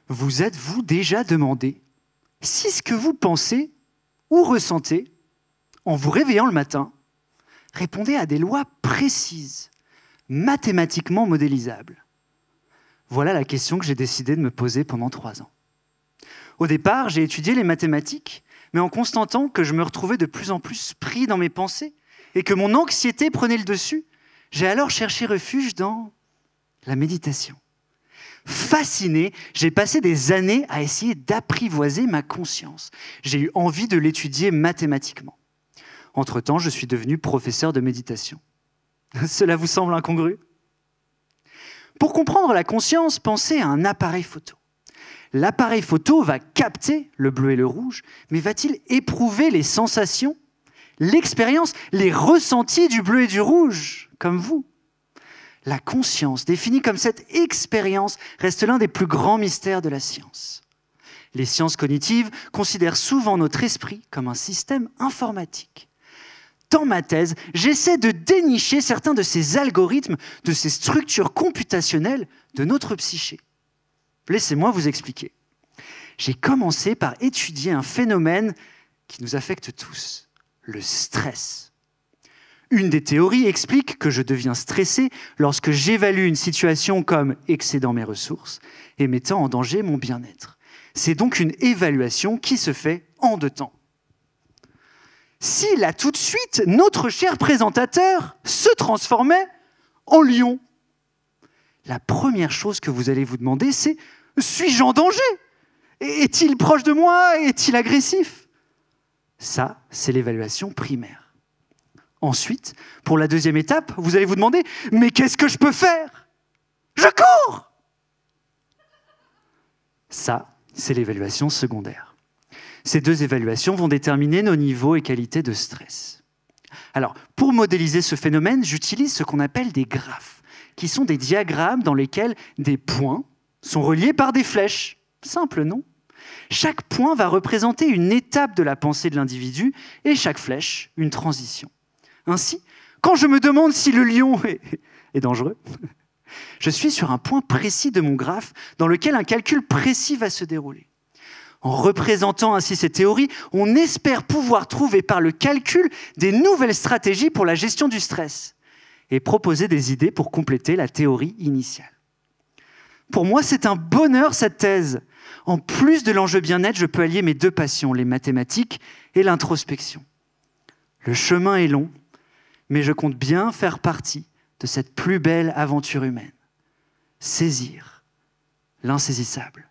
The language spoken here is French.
Vous êtes-vous déjà demandé si ce que vous pensez ou ressentez en vous réveillant le matin répondait à des lois précises, mathématiquement modélisables? Voilà la question que j'ai décidé de me poser pendant 3 ans. Au départ, j'ai étudié les mathématiques, mais en constatant que je me retrouvais de plus en plus pris dans mes pensées et que mon anxiété prenait le dessus, j'ai alors cherché refuge dans la méditation. Fasciné, j'ai passé des années à essayer d'apprivoiser ma conscience. J'ai eu envie de l'étudier mathématiquement. Entre-temps, je suis devenu professeur de méditation. Cela vous semble incongru? Pour comprendre la conscience, pensez à un appareil photo. L'appareil photo va capter le bleu et le rouge, mais va-t-il éprouver les sensations, l'expérience, les ressentis du bleu et du rouge, comme vous? La conscience, définie comme cette expérience, reste l'un des plus grands mystères de la science. Les sciences cognitives considèrent souvent notre esprit comme un système informatique. Dans ma thèse, j'essaie de dénicher certains de ces algorithmes, de ces structures computationnelles de notre psyché. Laissez-moi vous expliquer. J'ai commencé par étudier un phénomène qui nous affecte tous, le stress. Une des théories explique que je deviens stressé lorsque j'évalue une situation comme excédant mes ressources et mettant en danger mon bien-être. C'est donc une évaluation qui se fait en 2 temps. Si là tout de suite, notre cher présentateur se transformait en lion, la première chose que vous allez vous demander, c'est « suis-je en danger? Est-il proche de moi? Est-il agressif ?» Ça, c'est l'évaluation primaire. Ensuite, pour la deuxième étape, vous allez vous demander « mais qu'est-ce que je peux faire? Je cours !» Ça, c'est l'évaluation secondaire. Ces 2 évaluations vont déterminer nos niveaux et qualités de stress. Alors, pour modéliser ce phénomène, j'utilise ce qu'on appelle des graphes, qui sont des diagrammes dans lesquels des points sont reliés par des flèches. Simple, non? Chaque point va représenter une étape de la pensée de l'individu et chaque flèche, une transition. Ainsi, quand je me demande si le lion est dangereux, je suis sur un point précis de mon graphe dans lequel un calcul précis va se dérouler. En représentant ainsi ces théories, on espère pouvoir trouver par le calcul des nouvelles stratégies pour la gestion du stress et proposer des idées pour compléter la théorie initiale. Pour moi, c'est un bonheur cette thèse. En plus de l'enjeu bien-être, je peux allier mes 2 passions, les mathématiques et l'introspection. Le chemin est long, mais je compte bien faire partie de cette plus belle aventure humaine. Saisir l'insaisissable.